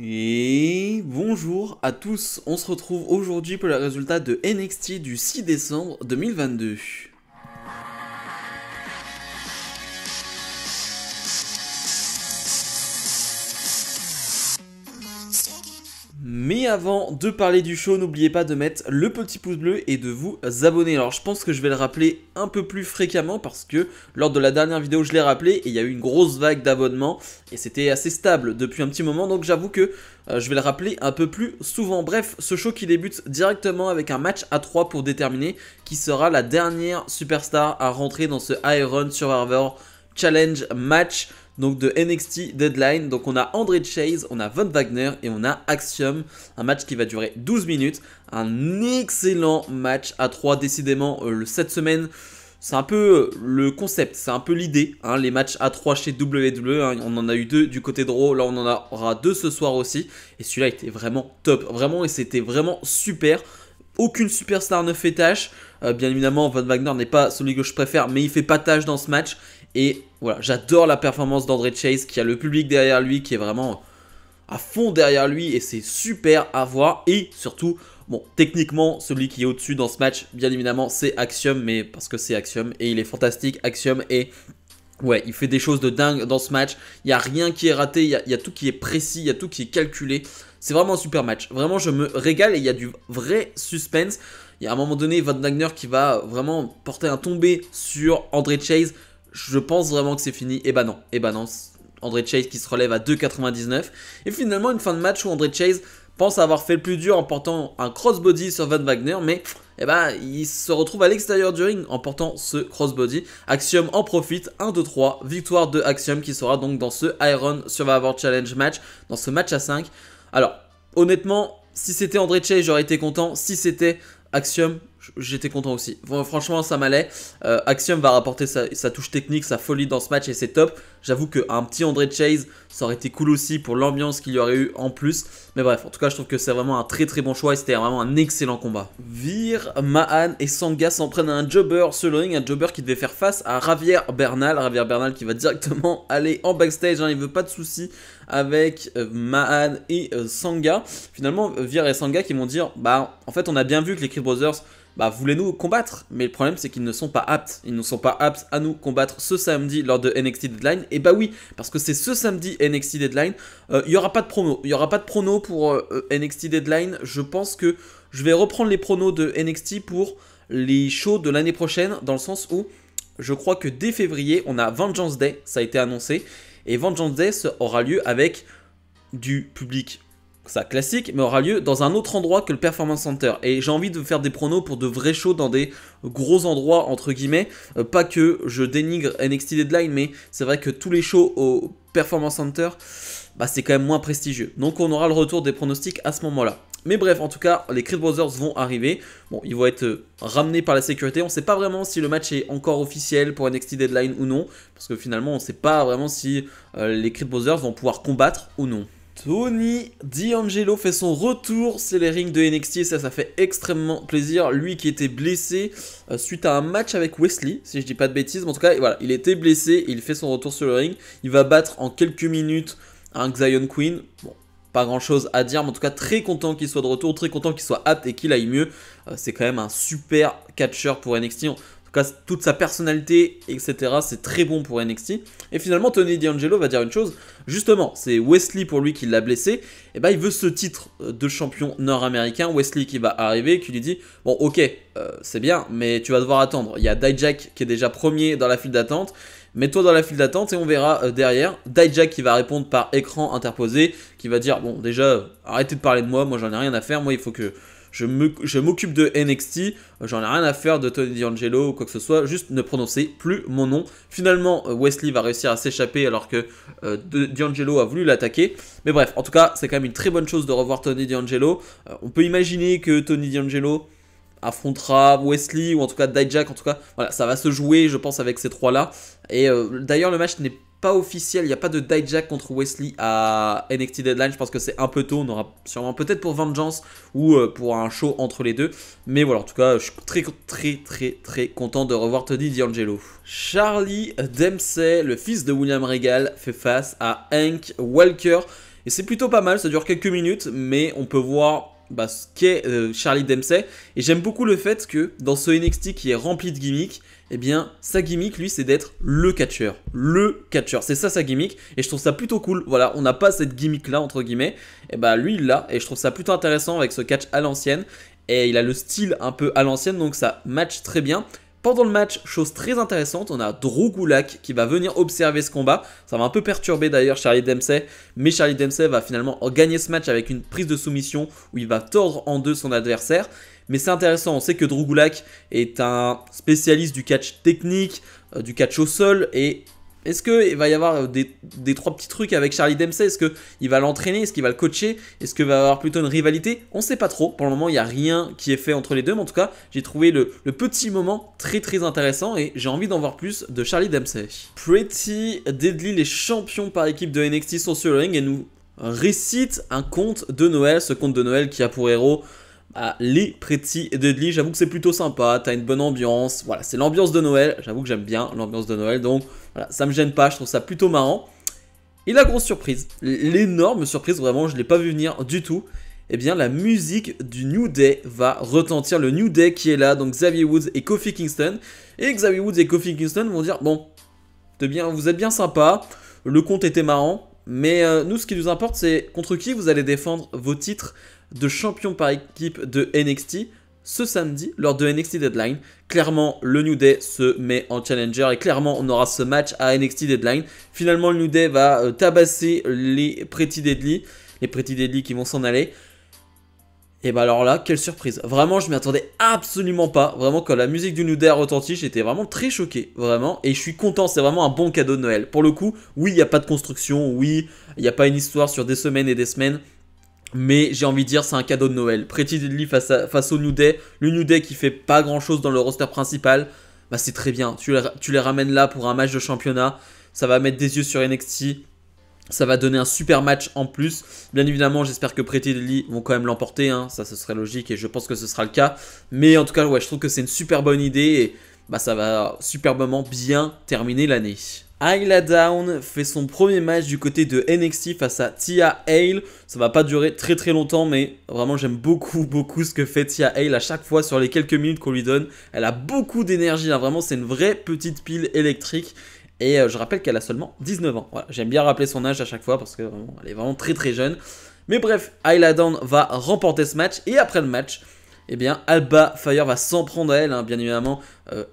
Et bonjour à tous, on se retrouve aujourd'hui pour les résultats de NXT du 6 décembre 2022. Mais avant de parler du show, n'oubliez pas de mettre le petit pouce bleu et de vous abonner. Alors je pense que je vais le rappeler un peu plus fréquemment parce que lors de la dernière vidéo je l'ai rappelé et il y a eu une grosse vague d'abonnements et c'était assez stable depuis un petit moment, donc j'avoue que je vais le rappeler un peu plus souvent. Bref, ce show qui débute directement avec un match à 3 pour déterminer qui sera la dernière superstar à rentrer dans ce Iron Survivor Challenge match. Donc de NXT Deadline, donc on a André Chase, on a Von Wagner et on a Axiom, un match qui va durer 12 minutes, un excellent match à 3 décidément cette semaine. C'est un peu le concept, c'est un peu l'idée, hein, les matchs à 3 chez WWE, hein, on en a eu 2 du côté de Raw, là on en aura 2 ce soir aussi, et celui-là était vraiment top, vraiment, et c'était vraiment super. Aucune superstar ne fait tâche, bien évidemment Von Wagner n'est pas celui que je préfère, mais il fait pas tâche dans ce match. Et voilà, j'adore la performance d'André Chase qui a le public derrière lui, qui est vraiment à fond derrière lui et c'est super à voir. Et surtout, bon, techniquement, celui qui est au-dessus dans ce match, bien évidemment, c'est Axiom, mais parce que c'est Axiom et il est fantastique, Axiom, et ouais, il fait des choses de dingue dans ce match. Il n'y a rien qui est raté, il y a tout qui est précis, il y a tout qui est calculé. C'est vraiment un super match. Vraiment, je me régale et il y a du vrai suspense. Il y a à un moment donné, Von Wagner qui va vraiment porter un tombé sur André Chase. Je pense vraiment que c'est fini. Et bah non, André Chase qui se relève à 2,99. Et finalement, une fin de match où André Chase pense avoir fait le plus dur en portant un crossbody sur Von Wagner, mais il se retrouve à l'extérieur du ring en portant ce crossbody. Axiom en profite, 1, 2, 3, victoire de Axiom qui sera donc dans ce Iron Survivor Challenge match, dans ce match à 5. Alors, honnêtement, si c'était André Chase, j'aurais été content. Si c'était Axiom, j'étais content aussi. Franchement, ça m'allait. Axiom va rapporter sa touche technique, sa folie dans ce match et c'est top. J'avoue qu'un petit André Chase, ça aurait été cool aussi pour l'ambiance qu'il y aurait eu en plus. Mais bref, en tout cas, je trouve que c'est vraiment un très très bon choix et c'était vraiment un excellent combat. Veer, Mahan et Sangha s'en prennent à un jobber sur le ring. Un jobber qui devait faire face à Javier Bernal. Javier Bernal qui va directement aller en backstage. Hein, il veut pas de soucis avec Mahan et Sangha. Finalement, Veer et Sangha qui vont dire, bah en fait on a bien vu que les Creed Brothers voulaient nous combattre, mais le problème c'est qu'ils ne sont pas aptes. Ils ne sont pas aptes à nous combattre ce samedi lors de NXT Deadline. Et bah oui, parce que c'est ce samedi NXT Deadline. Il n'y aura pas de prono. Il n'y aura pas de prono pour NXT Deadline. Je pense que je vais reprendre les pronos de NXT pour les shows de l'année prochaine, dans le sens où je crois que dès février, on a Vengeance Day, ça a été annoncé. Et Vengeance Day aura lieu avec du public. Ça classique, mais aura lieu dans un autre endroit que le Performance Center. Et j'ai envie de faire des pronos pour de vrais shows dans des gros endroits, entre guillemets. Pas que je dénigre NXT Deadline, mais c'est vrai que tous les shows au Performance Center, c'est quand même moins prestigieux. Donc on aura le retour des pronostics à ce moment-là. Mais bref, en tout cas, les Creed Brothers vont arriver. Bon, ils vont être ramenés par la sécurité. On ne sait pas vraiment si le match est encore officiel pour NXT Deadline ou non. Parce que finalement, on ne sait pas vraiment si les Creed Brothers vont pouvoir combattre ou non. Tony D'Angelo fait son retour sur les rings de NXT et ça fait extrêmement plaisir. Lui qui était blessé suite à un match avec Wesley, si je dis pas de bêtises. Mais en tout cas, voilà, il était blessé et il fait son retour sur le ring. Il va battre en quelques minutes un Xion Queen. Bon, pas grand chose à dire, mais en tout cas très content qu'il soit de retour, très content qu'il soit apte et qu'il aille mieux. C'est quand même un super catcheur pour NXT. Toute sa personnalité, etc. C'est très bon pour NXT. Et finalement, Tony D'Angelo va dire une chose. Justement, c'est Wesley pour lui qui l'a blessé. Et il veut ce titre de champion nord-américain. Wesley qui va arriver, qui lui dit bon, ok, c'est bien, mais tu vas devoir attendre. Il y a Dijak qui est déjà premier dans la file d'attente. Mets-toi dans la file d'attente et on verra derrière. Dijak qui va répondre par écran interposé, qui va dire bon, déjà, arrêtez de parler de moi j'en ai rien à faire. Moi, il faut que je m'occupe de NXT, j'en ai rien à faire de Tony D'Angelo ou quoi que ce soit, juste ne prononcez plus mon nom. Finalement, Wesley va réussir à s'échapper alors que D'Angelo a voulu l'attaquer. Mais bref, en tout cas, c'est quand même une très bonne chose de revoir Tony D'Angelo. On peut imaginer que Tony D'Angelo affrontera Wesley ou en tout cas Dijak. En tout cas, voilà, ça va se jouer, je pense, avec ces trois-là. Et d'ailleurs, le match n'est pas officiel, il n'y a pas de Dijak contre Wesley à NXT Deadline, je pense que c'est un peu tôt, on aura sûrement peut-être pour Vengeance ou pour un show entre les deux, mais voilà, en tout cas, je suis très content de revoir Tony D'Angelo. Charlie Dempsey, le fils de William Regal, fait face à Hank Walker. Et c'est plutôt pas mal, ça dure quelques minutes, mais on peut voir ce qu'est Charlie Dempsey. Et j'aime beaucoup le fait que dans ce NXT qui est rempli de gimmicks, eh bien sa gimmick lui c'est d'être le catcheur. Le catcheur, c'est ça sa gimmick. Et je trouve ça plutôt cool. Voilà, on n'a pas cette gimmick là entre guillemets. Et bah lui il l'a. Et je trouve ça plutôt intéressant avec ce catch à l'ancienne. Et il a le style un peu à l'ancienne, donc ça match très bien. Pendant le match, chose très intéressante, on a Drew Gulak qui va venir observer ce combat. Ça va un peu perturber d'ailleurs Charlie Dempsey, mais Charlie Dempsey va finalement gagner ce match avec une prise de soumission où il va tordre en deux son adversaire. Mais c'est intéressant, on sait que Drew Gulak est un spécialiste du catch technique, du catch au sol, et est-ce qu'il va y avoir des trois petits trucs avec Charlie Dempsey? Est-ce qu'il va l'entraîner? Est-ce qu'il va le coacher? Est-ce qu'il va y avoir plutôt une rivalité? On ne sait pas trop. Pour le moment, il n'y a rien qui est fait entre les deux. Mais en tout cas, j'ai trouvé le petit moment très très intéressant et j'ai envie d'en voir plus de Charlie Dempsey. Pretty Deadly, les champions par équipe de NXT sont sur le ring et nous récitent un conte de Noël. Ce conte de Noël qui a pour héros les Pretty Deadly. J'avoue que c'est plutôt sympa, t'as une bonne ambiance, voilà, c'est l'ambiance de Noël, j'avoue que j'aime bien l'ambiance de Noël, donc voilà, ça me gêne pas, je trouve ça plutôt marrant. Et la grosse surprise, l'énorme surprise, vraiment, je l'ai pas vu venir du tout, eh bien la musique du New Day va retentir, le New Day qui est là, donc Xavier Woods et Kofi Kingston, et Xavier Woods et Kofi Kingston vont dire, bon, vous êtes bien sympa, le compte était marrant, mais nous ce qui nous importe c'est contre qui vous allez défendre vos titres de champion par équipe de NXT ce samedi lors de NXT Deadline. Clairement, le New Day se met en challenger et clairement, on aura ce match à NXT Deadline. Finalement, le New Day va tabasser les Pretty Deadly qui vont s'en aller. Et bah alors là, quelle surprise. Vraiment, je m'y attendais absolument pas. Vraiment, quand la musique du New Day a retenti, j'étais vraiment très choqué. Vraiment. Et je suis content, c'est vraiment un bon cadeau de Noël. Pour le coup, oui, il n'y a pas de construction. Oui, il n'y a pas une histoire sur des semaines et des semaines. Mais j'ai envie de dire, c'est un cadeau de Noël. Pretty Deadly face au New Day. Le New Day qui fait pas grand chose dans le roster principal. Bah c'est très bien. Tu les ramènes là pour un match de championnat. Ça va mettre des yeux sur NXT. Ça va donner un super match en plus. Bien évidemment, j'espère que Pretty Deadly vont quand même l'emporter. Hein. Ça, ce serait logique et je pense que ce sera le cas. Mais en tout cas, ouais, je trouve que c'est une super bonne idée. Et bah, ça va superbement bien terminer l'année. Ayla Dawn fait son premier match du côté de NXT face à Thea Hale. Ça va pas durer très très longtemps, mais vraiment j'aime beaucoup ce que fait Thea Hale à chaque fois sur les quelques minutes qu'on lui donne. Elle a beaucoup d'énergie, hein. Vraiment c'est une vraie petite pile électrique. Et je rappelle qu'elle a seulement 19 ans. Voilà, j'aime bien rappeler son âge à chaque fois parce que vraiment, elle est vraiment très très jeune. Mais bref, Ayla Dawn va remporter ce match et après le match, eh bien Alba Fire va s'en prendre à elle, hein, bien évidemment.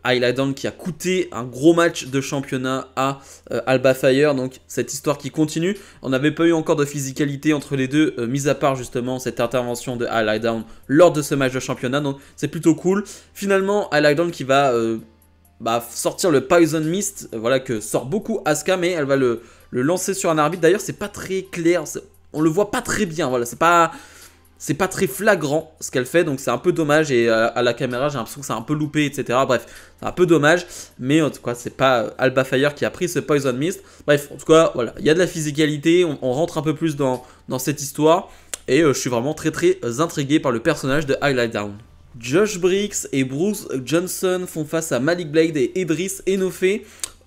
Ayla Dawn qui a coûté un gros match de championnat à Alba Fire, donc cette histoire qui continue. On n'avait pas eu encore de physicalité entre les deux, mis à part justement cette intervention de Ayla Dawn lors de ce match de championnat, donc c'est plutôt cool. Finalement, Ayla Dawn qui va sortir le Poison Mist, voilà que sort beaucoup Asuka, mais elle va le lancer sur un arbitre. D'ailleurs, c'est pas très clair, on le voit pas très bien, voilà, c'est pas très flagrant ce qu'elle fait, donc c'est un peu dommage. Et à la caméra, j'ai l'impression que c'est un peu loupé, etc. Bref, c'est un peu dommage. Mais en tout cas, c'est pas Alba Fire qui a pris ce Poison Mist. Bref, en tout cas, voilà, il y a de la physicalité. On rentre un peu plus dans cette histoire. Et je suis vraiment très très intrigué par le personnage de Ayla Dawn. Josh Briggs et Bruce Johnson font face à Malik Blade et Edris Enofe.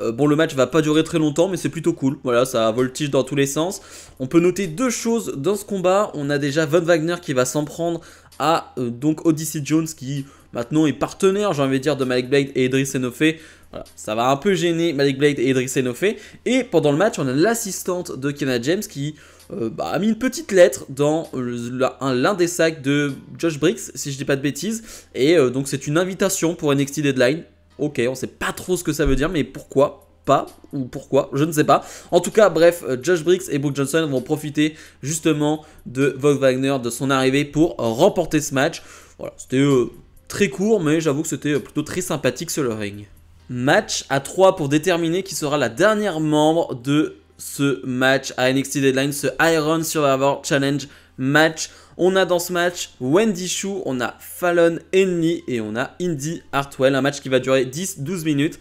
Bon, le match va pas durer très longtemps, mais c'est plutôt cool. Voilà, ça voltige dans tous les sens. On peut noter deux choses dans ce combat. On a déjà Von Wagner qui va s'en prendre à donc Odyssey Jones qui maintenant est partenaire, j'ai envie de dire, de Malik Blade et Edris Enofe. Voilà, ça va un peu gêner Malik Blade et Edris Enofe. Et pendant le match, on a l'assistante de Kiana James qui a mis une petite lettre dans l'un des sacs de Josh Briggs, si je dis pas de bêtises. Et donc c'est une invitation pour NXT Deadline. Ok, on sait pas trop ce que ça veut dire, mais pourquoi pas, ou pourquoi, je ne sais pas. En tout cas, bref, Josh Briggs et Brooke Johnson vont profiter justement de Von Wagner, de son arrivée pour remporter ce match. Voilà, c'était très court, mais j'avoue que c'était plutôt très sympathique sur le ring. Match à 3 pour déterminer qui sera la dernière membre de ce match à NXT Deadline, ce Iron Survivor Challenge match. On a dans ce match Wendy Choo, on a Fallon Henley et on a Indy Hartwell. Un match qui va durer 10-12 minutes.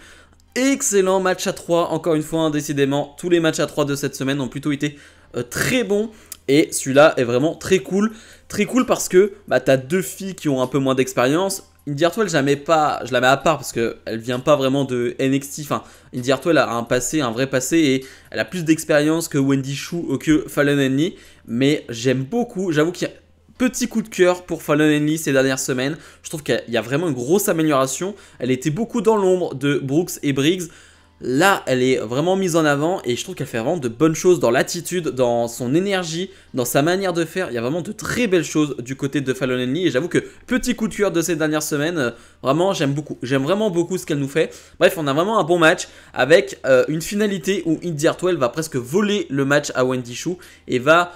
Excellent match à 3, encore une fois, hein, décidément. Tous les matchs à 3 de cette semaine ont plutôt été très bons. Et celui-là est vraiment très cool. Très cool parce que tu as deux filles qui ont un peu moins d'expérience. Indy Hartwell, je la mets à part parce qu'elle vient pas vraiment de NXT. Enfin, Indy Hartwell a un passé, un vrai passé, et elle a plus d'expérience que Wendy Choo ou que Fallon Henley. Mais j'aime beaucoup, j'avoue qu'il y a petit coup de cœur pour Fallon Henley ces dernières semaines. Je trouve qu'il y a vraiment une grosse amélioration. Elle était beaucoup dans l'ombre de Brooks et Briggs. Là, elle est vraiment mise en avant et je trouve qu'elle fait vraiment de bonnes choses dans l'attitude, dans son énergie, dans sa manière de faire. Il y a vraiment de très belles choses du côté de Fallon Henley et j'avoue que petit coup de cœur de ces dernières semaines, vraiment j'aime beaucoup. J'aime vraiment beaucoup ce qu'elle nous fait. Bref, on a vraiment un bon match avec une finalité où Indy Hartwell va presque voler le match à Wendy Choo et va...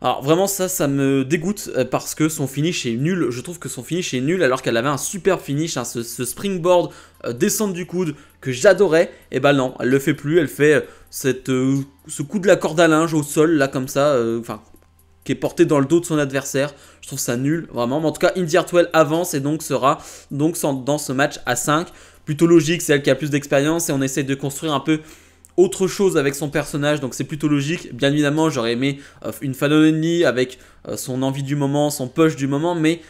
Alors vraiment ça me dégoûte parce que son finish est nul. Je trouve que son finish est nul alors qu'elle avait un super finish, hein, ce springboard descente du coude que j'adorais. Et bah non, elle le fait plus, elle fait ce coup de la corde à linge au sol là comme ça, qui est porté dans le dos de son adversaire. Je trouve ça nul vraiment. Mais en tout cas, Indy Hartwell avance et donc sera dans ce match à 5. Plutôt logique, c'est elle qui a plus d'expérience et on essaie de construire un peu autre chose avec son personnage, donc c'est plutôt logique. Bien évidemment, j'aurais aimé une Fallon Henley avec son envie du moment, son push du moment, mais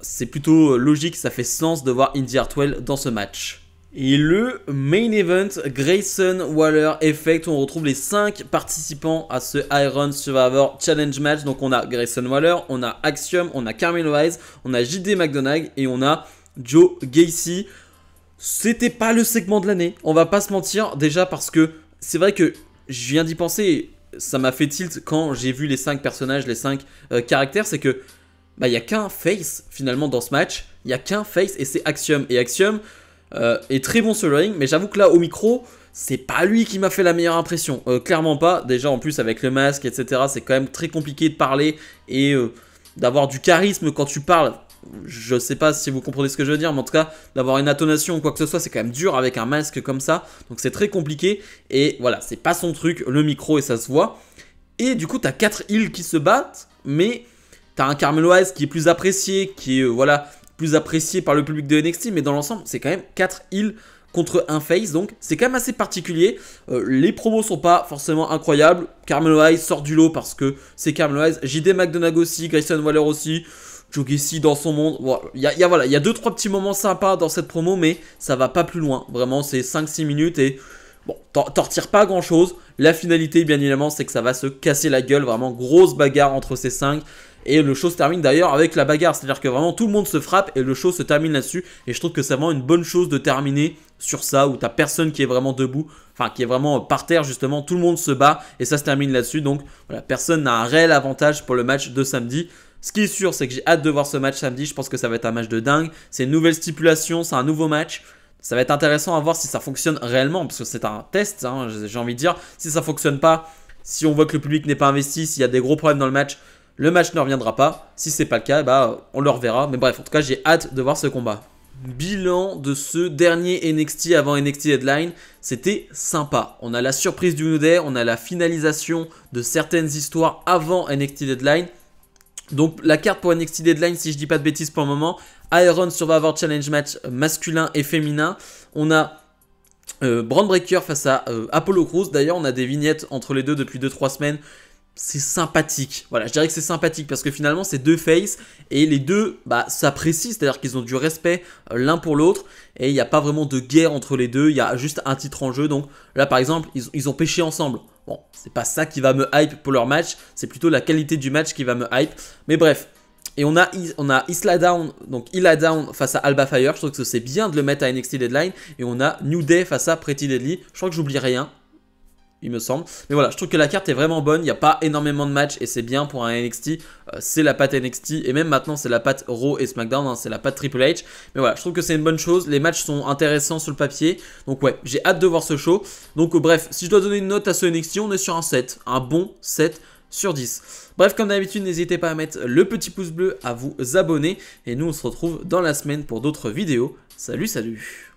c'est plutôt logique, ça fait sens de voir Indy Hartwell dans ce match. Et le main event, Grayson Waller Effect, on retrouve les 5 participants à ce Iron Survivor Challenge match. Donc on a Grayson Waller, on a Axiom, on a Carmelo Hayes, on a JD McDonagh et on a Joe Gacy. C'était pas le segment de l'année, on va pas se mentir, déjà parce que c'est vrai que je viens d'y penser, ça m'a fait tilt quand j'ai vu les 5 personnages, les 5 caractères, c'est que il n'y a qu'un face finalement dans ce match, il n'y a qu'un face et c'est Axiom. Et Axiom est très bon sur le ring, mais j'avoue que là au micro, c'est pas lui qui m'a fait la meilleure impression, clairement pas. Déjà en plus avec le masque, etc., c'est quand même très compliqué de parler et d'avoir du charisme quand tu parles. Je sais pas si vous comprenez ce que je veux dire, mais en tout cas, d'avoir une intonation ou quoi que ce soit, c'est quand même dur avec un masque comme ça. Donc c'est très compliqué. Et voilà, c'est pas son truc, le micro, et ça se voit. Et du coup, t'as 4 heels qui se battent, mais t'as un Carmelo Hayes qui est plus apprécié, qui est plus apprécié par le public de NXT. Mais dans l'ensemble, c'est quand même 4 heels contre un face, donc c'est quand même assez particulier. Les promos sont pas forcément incroyables. Carmelo Hayes sort du lot parce que c'est Carmelo Hayes. JD McDonagh aussi, Grayson Waller aussi. Joe Gacy dans son monde, il y a 2-3 petits moments sympas dans cette promo, mais ça va pas plus loin. Vraiment, c'est 5-6 minutes et bon, t'en retires pas grand chose. La finalité, bien évidemment, c'est que ça va se casser la gueule. Vraiment, grosse bagarre entre ces 5. Et le show se termine d'ailleurs avec la bagarre. C'est-à-dire que vraiment tout le monde se frappe et le show se termine là-dessus. Et je trouve que c'est vraiment une bonne chose de terminer sur ça, où t'as personne qui est vraiment debout, enfin qui est vraiment par terre justement. Tout le monde se bat et ça se termine là-dessus. Donc voilà, personne n'a un réel avantage pour le match de samedi. Ce qui est sûr, c'est que j'ai hâte de voir ce match samedi. Je pense que ça va être un match de dingue. C'est une nouvelle stipulation, c'est un nouveau match. Ça va être intéressant à voir si ça fonctionne réellement, parce que c'est un test, hein, j'ai envie de dire. Si ça fonctionne pas, si on voit que le public n'est pas investi, s'il y a des gros problèmes dans le match ne reviendra pas. Si c'est pas le cas, bah, on le reverra. Mais bref, en tout cas, j'ai hâte de voir ce combat. Bilan de ce dernier NXT avant NXT Deadline, c'était sympa. On a la surprise du New Day, on a la finalisation de certaines histoires avant NXT Deadline. Donc la carte pour NXT Deadline, si je dis pas de bêtises pour le moment, Iron Survivor Challenge match masculin et féminin. On a Bron Breakker face à Apollo Crews. D'ailleurs, on a des vignettes entre les deux depuis 2-3 semaines. C'est sympathique. Voilà, je dirais que c'est sympathique parce que finalement, c'est deux faces et les deux s'apprécient, c'est-à-dire qu'ils ont du respect l'un pour l'autre et il n'y a pas vraiment de guerre entre les deux. Il y a juste un titre en jeu. Donc là, par exemple, ils ont pêché ensemble. Bon, c'est pas ça qui va me hype pour leur match, c'est plutôt la qualité du match qui va me hype. Mais bref, et on a Isla Dawn, donc Isla Dawn face à Alba Fire. Je trouve que c'est bien de le mettre à NXT Deadline. Et on a New Day face à Pretty Deadly. Je crois que j'oublie rien, il me semble. Mais voilà, je trouve que la carte est vraiment bonne. Il n'y a pas énormément de matchs et c'est bien pour un NXT. C'est la patte NXT et même maintenant c'est la patte Raw et SmackDown, hein, c'est la patte Triple H. Mais voilà, je trouve que c'est une bonne chose. Les matchs sont intéressants sur le papier. Donc ouais, j'ai hâte de voir ce show. Donc bref, si je dois donner une note à ce NXT, on est sur un 7. Un bon 7 sur 10. Bref, comme d'habitude, n'hésitez pas à mettre le petit pouce bleu, à vous abonner. Et nous, on se retrouve dans la semaine pour d'autres vidéos. Salut, salut!